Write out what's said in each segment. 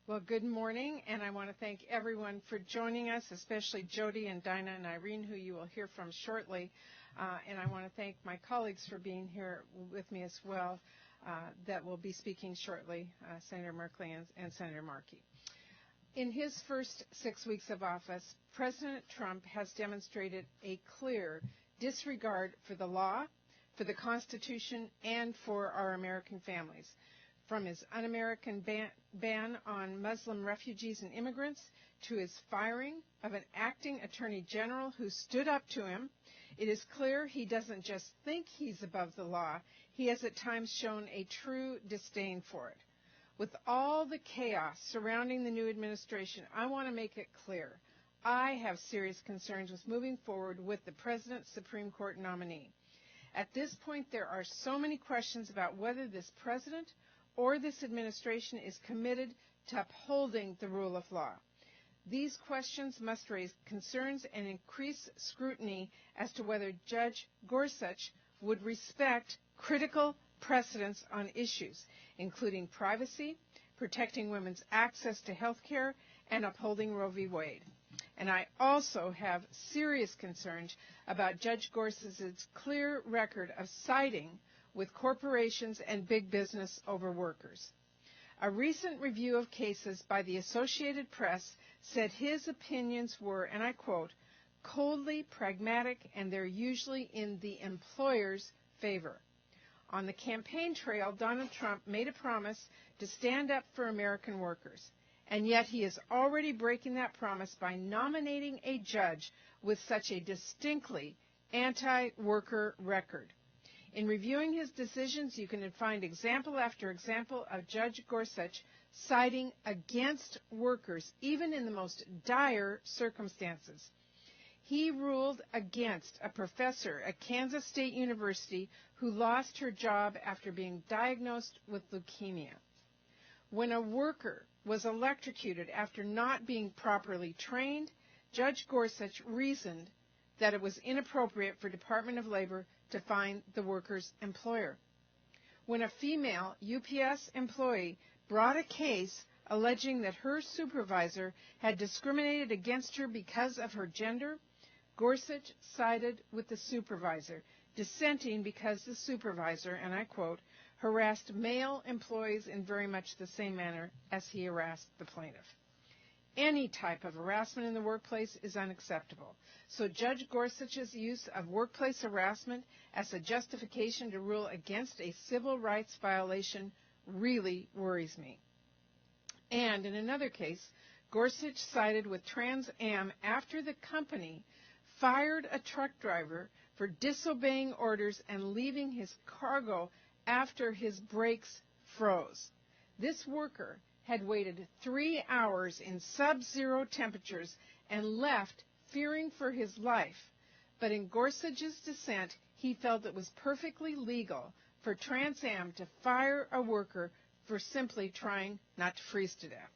Well, good morning, and I want to thank everyone for joining us, especially Jody and Dinah and Irene, who you will hear from shortly. And I want to thank my colleagues for being here with me as well that will be speaking shortly, Senator Merkley and Senator Markey. In his first 6 weeks of office, President Trump has demonstrated a clear disregard for the law, for the Constitution, and for our American families. From his un-American ban on Muslim refugees and immigrants to his firing of an acting attorney general who stood up to him, it is clear he doesn't just think he's above the law, he has at times shown a true disdain for it. With all the chaos surrounding the new administration, I want to make it clear, I have serious concerns with moving forward with the President's Supreme Court nominee. At this point, there are so many questions about whether this president or this administration is committed to upholding the rule of law. These questions must raise concerns and increase scrutiny as to whether Judge Gorsuch would respect critical precedents on issues, including privacy, protecting women's access to health care, and upholding Roe v. Wade. And I also have serious concerns about Judge Gorsuch's clear record of siding with corporations and big business over workers. A recent review of cases by the Associated Press said his opinions were, and I quote, coldly pragmatic, and they're usually in the employer's favor. On the campaign trail, Donald Trump made a promise to stand up for American workers, and yet he is already breaking that promise by nominating a judge with such a distinctly anti-worker record. In reviewing his decisions, you can find example after example of Judge Gorsuch siding against workers, even in the most dire circumstances. He ruled against a professor at Kansas State University who lost her job after being diagnosed with leukemia. When a worker was electrocuted after not being properly trained, Judge Gorsuch reasoned that it was inappropriate for Department of Labor to find the worker's employer. When a female UPS employee brought a case alleging that her supervisor had discriminated against her because of her gender, Gorsuch sided with the supervisor, dissenting because the supervisor, and I quote, harassed male employees in very much the same manner as he harassed the plaintiff. Any type of harassment in the workplace is unacceptable. So Judge Gorsuch's use of workplace harassment as a justification to rule against a civil rights violation really worries me. And in another case, Gorsuch sided with Trans Am after the company fired a truck driver for disobeying orders and leaving his cargo after his brakes froze. This worker had waited 3 hours in sub-zero temperatures and left fearing for his life. But in Gorsuch's dissent, he felt it was perfectly legal for Trans Am to fire a worker for simply trying not to freeze to death.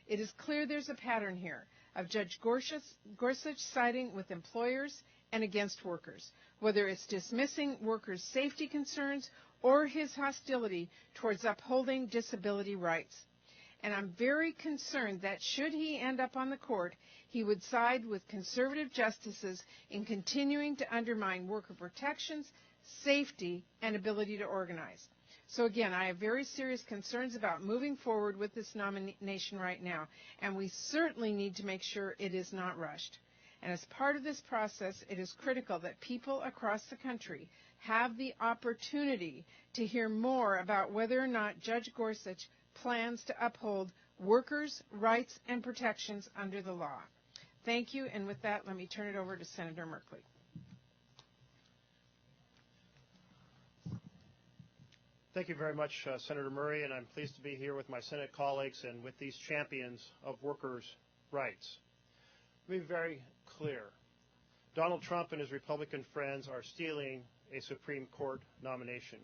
It is clear there's a pattern here of Judge Gorsuch siding with employers and against workers, whether it's dismissing workers' safety concerns or his hostility towards upholding disability rights. And I'm very concerned that should he end up on the court, he would side with conservative justices in continuing to undermine worker protections, safety, and ability to organize. So again, I have very serious concerns about moving forward with this nomination right now, and we certainly need to make sure it is not rushed. And as part of this process, it is critical that people across the country have the opportunity to hear more about whether or not Judge Gorsuch plans to uphold workers' rights and protections under the law. Thank you, and with that, let me turn it over to Senator Merkley. Thank you very much, Senator Murray, and I'm pleased to be here with my Senate colleagues and with these champions of workers' rights. Let me be very clear. Donald Trump and his Republican friends are stealing a Supreme Court nomination.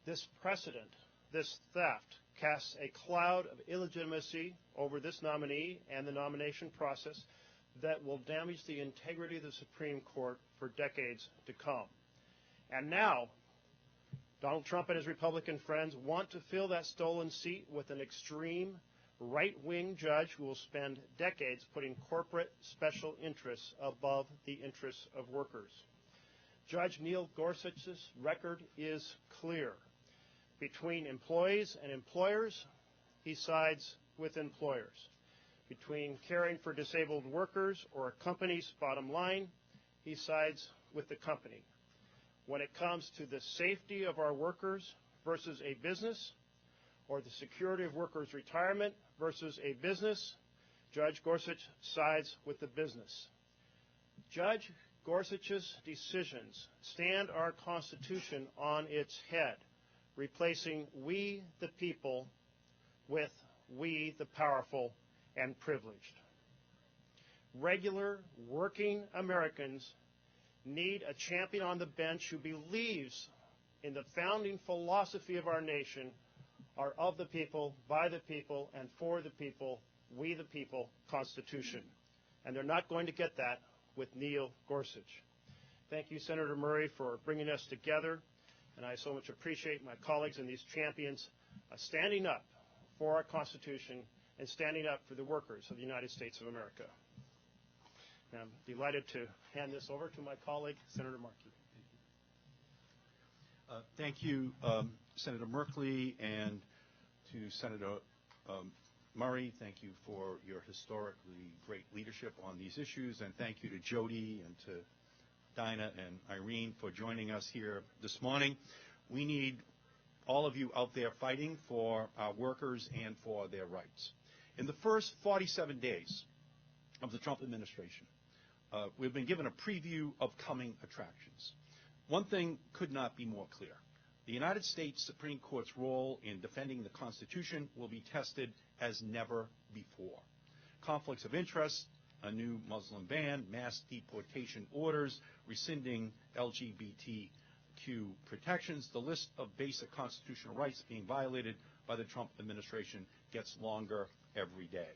This precedent, this theft, casts a cloud of illegitimacy over this nominee and the nomination process that will damage the integrity of the Supreme Court for decades to come. And now, Donald Trump and his Republican friends want to fill that stolen seat with an extreme, right-wing judge who will spend decades putting corporate special interests above the interests of workers. Judge Neil Gorsuch's record is clear. Between employees and employers, he sides with employers. Between caring for disabled workers or a company's bottom line, he sides with the company. When it comes to the safety of our workers versus a business, or the security of workers' retirement versus a business, Judge Gorsuch sides with the business. Judge Gorsuch's decisions stand our Constitution on its head, replacing we the people with we the powerful and privileged. Regular working Americans need a champion on the bench who believes in the founding philosophy of our nation, our of the people, by the people, and for the people, we the people Constitution. And they're not going to get that with Neil Gorsuch. Thank you, Senator Murray, for bringing us together, and I so much appreciate my colleagues and these champions standing up for our Constitution and standing up for the workers of the United States of America. And I'm delighted to hand this over to my colleague, Senator Markey. Thank you, Senator Merkley, and to Senator Murray. Thank you for your historically great leadership on these issues, and thank you to Jody and to Dinah and Irene for joining us here this morning. We need all of you out there fighting for our workers and for their rights. In the first 47 days of the Trump administration, we've been given a preview of coming attractions. One thing could not be more clear. The United States Supreme Court's role in defending the Constitution will be tested as never before. Conflicts of interest, a new Muslim ban, mass deportation orders, rescinding LGBTQ protections, the list of basic constitutional rights being violated by the Trump administration gets longer every day.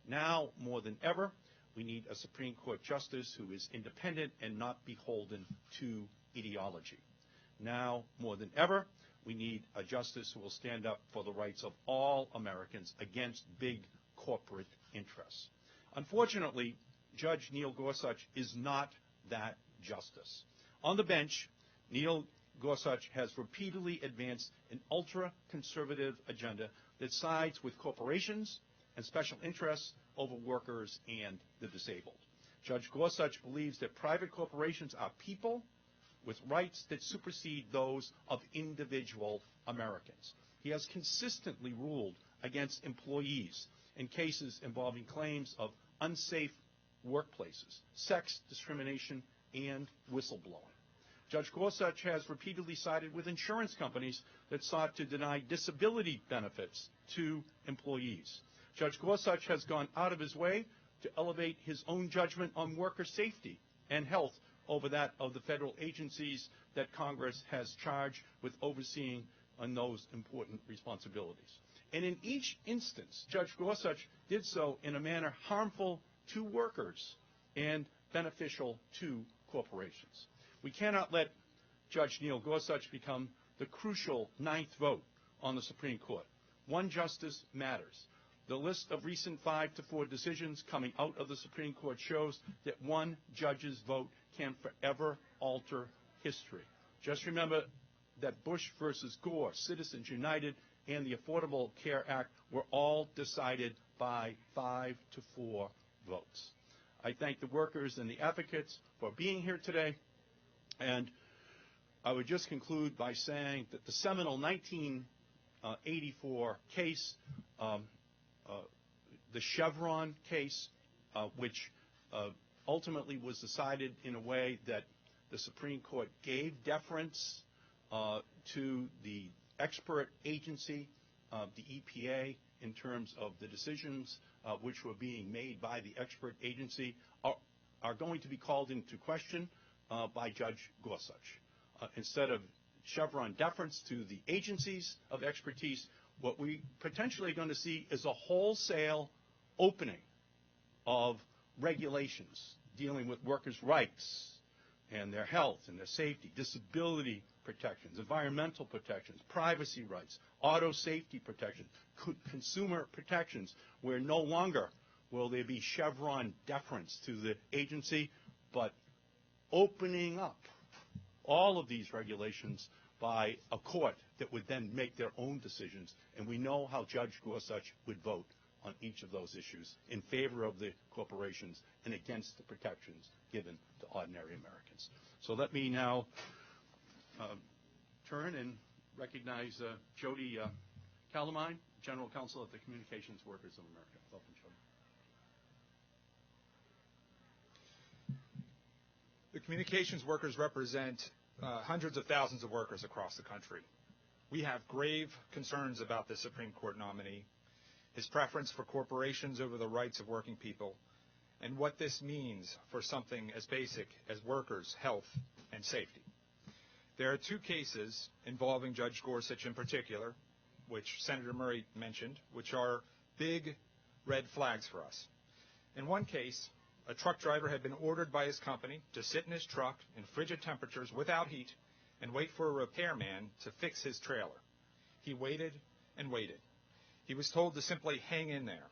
Now, more than ever, we need a Supreme Court justice who is independent and not beholden to ideology. Now, more than ever, we need a justice who will stand up for the rights of all Americans against big corporate interests. Unfortunately, Judge Neil Gorsuch is not that justice. On the bench, Neil Gorsuch has repeatedly advanced an ultra-conservative agenda that sides with corporations and special interests over workers and the disabled. Judge Gorsuch believes that private corporations are people with rights that supersede those of individual Americans. He has consistently ruled against employees in cases involving claims of unsafe workplaces, sex discrimination, and whistleblowing. Judge Gorsuch has repeatedly sided with insurance companies that sought to deny disability benefits to employees. Judge Gorsuch has gone out of his way to elevate his own judgment on worker safety and health over that of the federal agencies that Congress has charged with overseeing on those important responsibilities. And in each instance, Judge Gorsuch did so in a manner harmful to workers and beneficial to corporations. We cannot let Judge Neil Gorsuch become the crucial ninth vote on the Supreme Court. One justice matters. The list of recent 5-4 decisions coming out of the Supreme Court shows that one judge's vote can forever alter history. Just remember that Bush versus Gore, Citizens United, and the Affordable Care Act were all decided by 5-4 votes. I thank the workers and the advocates for being here today, and I would just conclude by saying that the seminal 1984 case, the Chevron case, which ultimately was decided in a way that the Supreme Court gave deference to the expert agency, the EPA, in terms of the decisions which were being made by the expert agency, are going to be called into question by Judge Gorsuch. Instead of Chevron deference to the agencies of expertise, what we potentially are going to see is a wholesale opening of regulations dealing with workers' rights and their health and their safety, disability protections, environmental protections, privacy rights, auto safety protection, consumer protections, where no longer will there be Chevron deference to the agency, but opening up all of these regulations by a court that would then make their own decisions. And we know how Judge Gorsuch would vote on each of those issues in favor of the corporations and against the protections given to ordinary Americans. So let me now turn and recognize Jody Calamine, General Counsel of the Communications Workers of America. Welcome, Jody. The communications workers represent hundreds of thousands of workers across the country. We have grave concerns about the Supreme Court nominee, his preference for corporations over the rights of working people, and what this means for something as basic as workers' health and safety. There are two cases involving Judge Gorsuch in particular, which Senator Murray mentioned, which are big red flags for us. In one case, a truck driver had been ordered by his company to sit in his truck in frigid temperatures without heat and wait for a repairman to fix his trailer. He waited and waited. He was told to simply hang in there.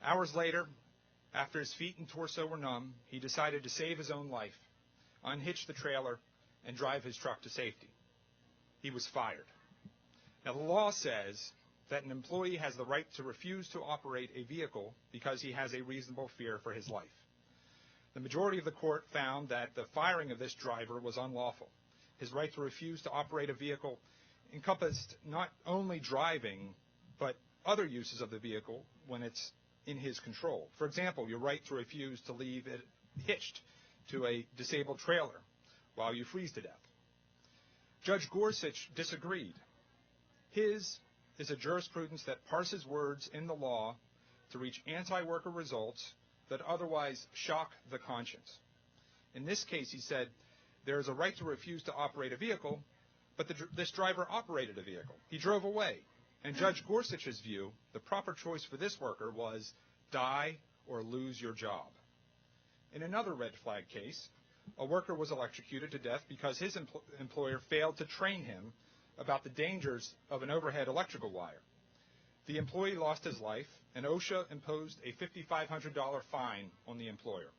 Hours later, after his feet and torso were numb, he decided to save his own life, unhitch the trailer, and drive his truck to safety. He was fired. Now, the law says that an employee has the right to refuse to operate a vehicle because he has a reasonable fear for his life. The majority of the court found that the firing of this driver was unlawful. His right to refuse to operate a vehicle encompassed not only driving, but other uses of the vehicle when it's in his control. For example, your right to refuse to leave it hitched to a disabled trailer while you freeze to death. Judge Gorsuch disagreed. His is a jurisprudence that parses words in the law to reach anti-worker results that otherwise shock the conscience. In this case, he said, there is a right to refuse to operate a vehicle, but this driver operated a vehicle. He drove away. In Judge Gorsuch's view, the proper choice for this worker was die or lose your job. In another red flag case, a worker was electrocuted to death because his employer failed to train him about the dangers of an overhead electrical wire. The employee lost his life, and OSHA imposed a $5,500 fine on the employer.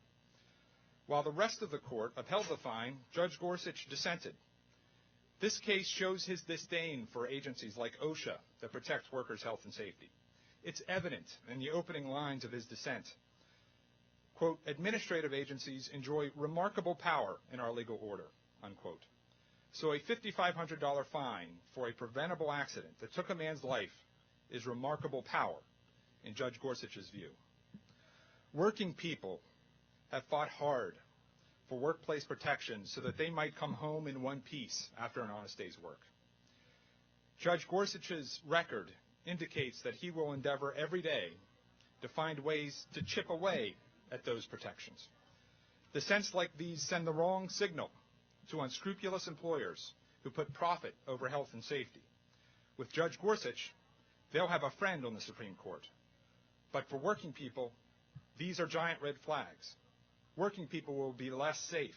While the rest of the court upheld the fine, Judge Gorsuch dissented. This case shows his disdain for agencies like OSHA that protect workers' health and safety. It's evident in the opening lines of his dissent. Quote, administrative agencies enjoy remarkable power in our legal order, unquote. So a $5,500 fine for a preventable accident that took a man's life is remarkable power, in Judge Gorsuch's view. Working people have fought hard for workplace protection so that they might come home in one piece after an honest day's work. Judge Gorsuch's record indicates that he will endeavor every day to find ways to chip away at those protections. Dissents like these send the wrong signal to unscrupulous employers who put profit over health and safety. With Judge Gorsuch, they'll have a friend on the Supreme Court. But for working people, these are giant red flags. Working people will be less safe.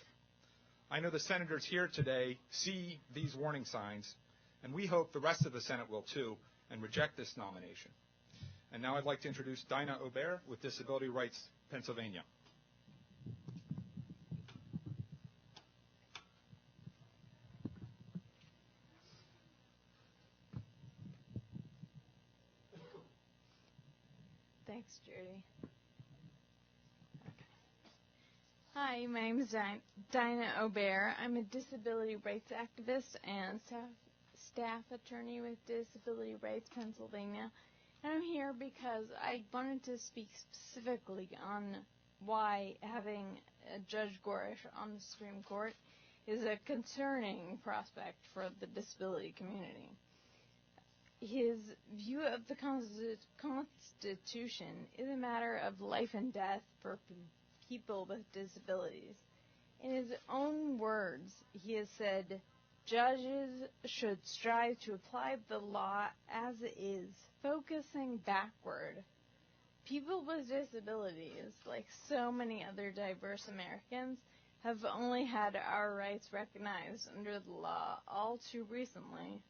I know the senators here today see these warning signs, and we hope the rest of the Senate will too, and reject this nomination. And now I'd like to introduce Dinah Aubert with Disability Rights Pennsylvania. Thanks, Judy. Okay. Hi, my name is Dinah Aubert. I'm a disability rights activist and staff attorney with Disability Rights Pennsylvania. And I'm here because I wanted to speak specifically on why having Judge Gorsuch on the Supreme Court is a concerning prospect for the disability community. His view of the Constitution is a matter of life and death for people with disabilities. In his own words, he has said, judges should strive to apply the law as it is, focusing backward. People with disabilities, like so many other diverse Americans, have only had our rights recognized under the law all too recently.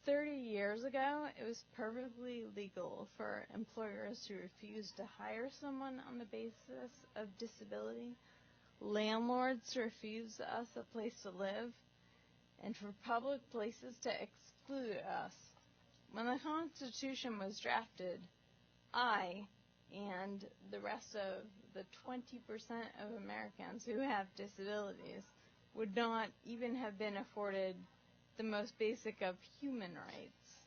30 years ago, it was perfectly legal for employers to refuse to hire someone on the basis of disability, landlords to refuse us a place to live, and for public places to exclude us. When the Constitution was drafted, I and the rest of the 20% of Americans who have disabilities would not even have been afforded the most basic of human rights.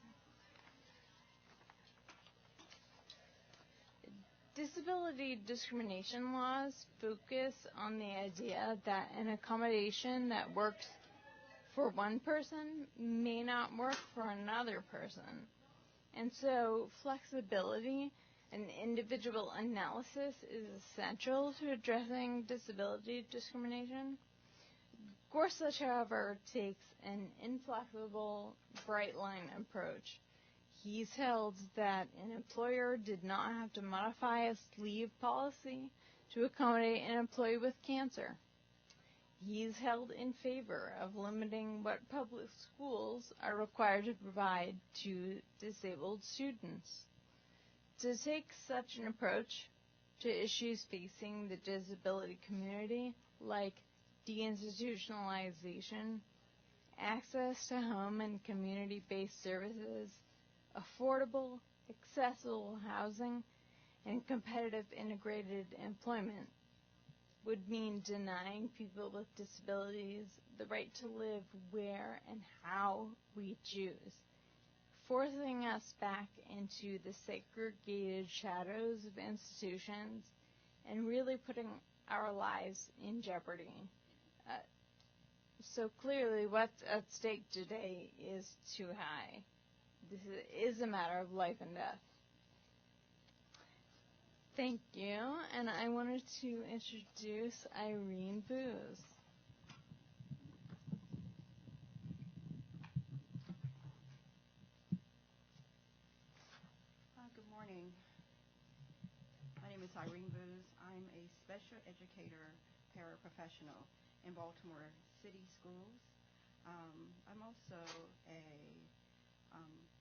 Disability discrimination laws focus on the idea that an accommodation that works for one person may not work for another person. And so flexibility and individual analysis is essential to addressing disability discrimination. Gorsuch, however, takes an inflexible, bright-line approach. He's held that an employer did not have to modify its leave policy to accommodate an employee with cancer. He's held in favor of limiting what public schools are required to provide to disabled students. To take such an approach to issues facing the disability community, like deinstitutionalization, access to home and community-based services, affordable, accessible housing, and competitive integrated employment, would mean denying people with disabilities the right to live where and how we choose, forcing us back into the segregated shadows of institutions and really putting our lives in jeopardy. So clearly what's at stake today is too high. This is a matter of life and death. Thank you, and I wanted to introduce Irene Booz. Good morning. My name is Irene Booz. I'm a special educator paraprofessional in Baltimore City Schools. I'm also a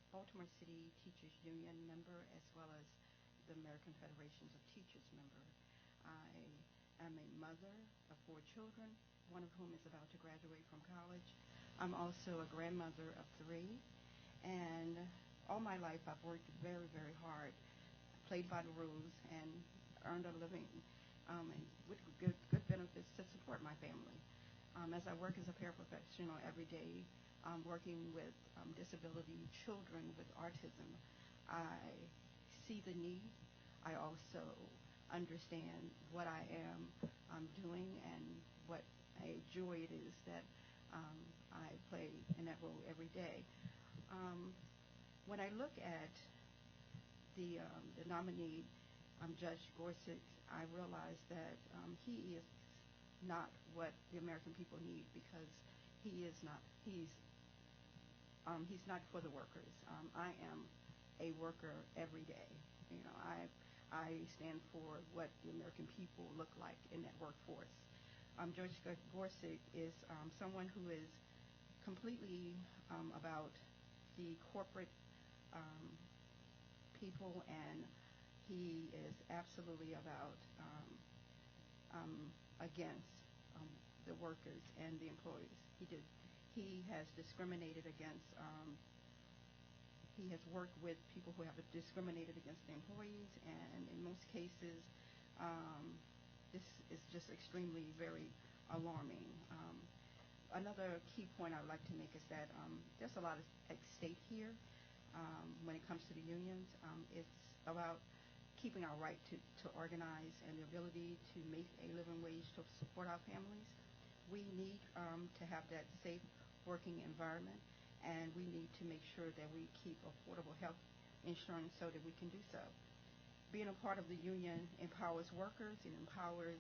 Baltimore City Teachers Union member as well as the American Federations of Teachers member. I am a mother of 4 children, one of whom is about to graduate from college. I'm also a grandmother of 3, and all my life I've worked very, very hard, played by the rules, and earned a living and with good benefits to support my family. As I work as a paraprofessional every day, working with disability children with autism, I see the need. I also understand what I am doing and what a joy it is that I play in that role every day. When I look at the nominee, Judge Gorsuch, I realize that he is not what the American people need, because he's not for the workers. I am a worker every day. You know, I stand for what the American people look like in that workforce. Judge Gorsuch is someone who is completely about the corporate people, and he is absolutely about against the workers and the employees. He has discriminated against. He has worked with people who have discriminated against the employees, and in most cases, this is just extremely very alarming. Another key point I would like to make is that there's a lot at stake here when it comes to the unions. It's about keeping our right to organize and the ability to make a living wage to support our families. We need to have that safe working environment, and we need to make sure that we keep affordable health insurance so that we can do so. Being a part of the union empowers workers. It empowers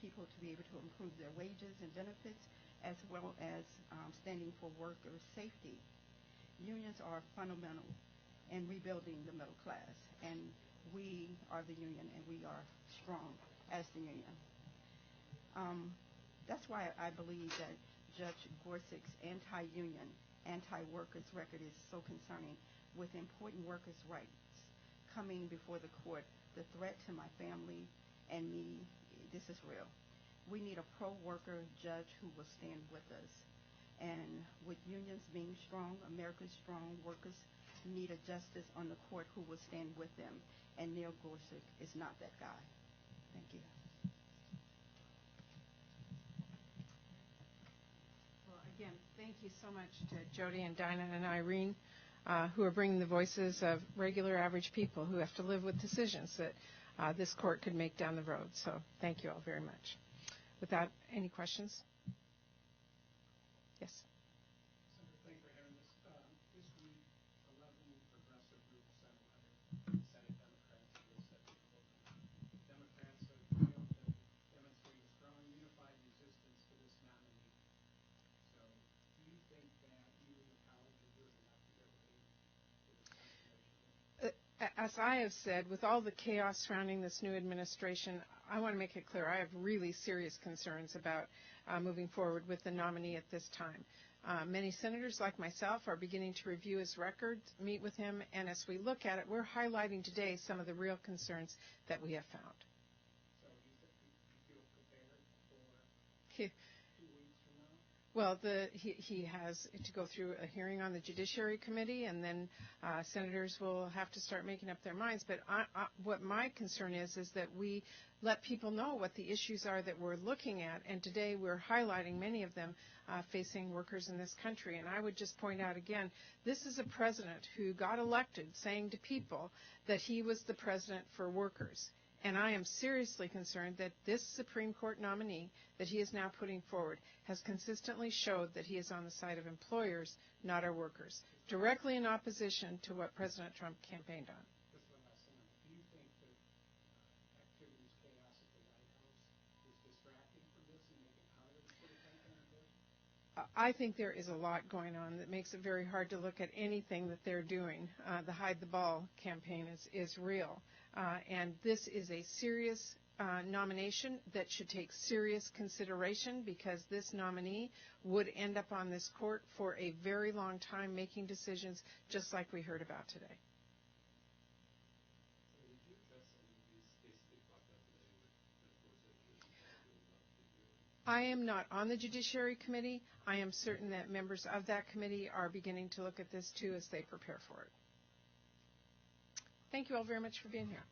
people to be able to improve their wages and benefits, as well as standing for worker safety. Unions are fundamental in rebuilding the middle class, and we are the union, and we are strong as the union. That's why I believe that Judge Gorsuch's anti-union, anti-workers record is so concerning with important workers' rights coming before the court. The threat to my family and me, this is real. We need a pro-worker judge who will stand with us. And with unions being strong, America's strong, workers need a justice on the court who will stand with them. And Neil Gorsuch is not that guy. Thank you. Well, again, thank you so much to Jody and Dinah and Irene, who are bringing the voices of regular, average people who have to live with decisions that this court could make down the road. So thank you all very much. Without any questions? Yes. Senator, thank you for having this. This week, 11 progressive groups sent a letter to Senate Democrats against that proposal. Democrats have failed to demonstrate a strong, unified resistance to this nominee. So, do you think that you and your colleagues are doing enough to get ready for this confirmation? As I have said, with all the chaos surrounding this new administration, I want to make it clear I have really serious concerns about moving forward with the nominee at this time. Many senators like myself are beginning to review his records, meet with him, and as we look at it, we're highlighting today some of the real concerns that we have found. So, do you feel prepared for 2 weeks from now? Well, he has to go through a hearing on the Judiciary Committee, and then senators will have to start making up their minds. But what my concern is that we let people know what the issues are that we're looking at, and today we're highlighting many of them facing workers in this country. And I would just point out again, this is a president who got elected saying to people that he was the president for workers. And I am seriously concerned that this Supreme Court nominee that he is now putting forward has consistently showed that he is on the side of employers, not our workers, directly in opposition to what President Trump campaigned on. Just one last thing. Do you think that activities, chaos at the White House is distracting from this and make it harder to put attention on this? I think there is a lot going on that makes it very hard to look at anything that they're doing. The Hide the Ball campaign is real. And this is a serious nomination that should take serious consideration, because this nominee would end up on this court for a very long time making decisions just like we heard about today. I am not on the Judiciary Committee. I am certain that members of that committee are beginning to look at this too as they prepare for it. Thank you all very much for being here.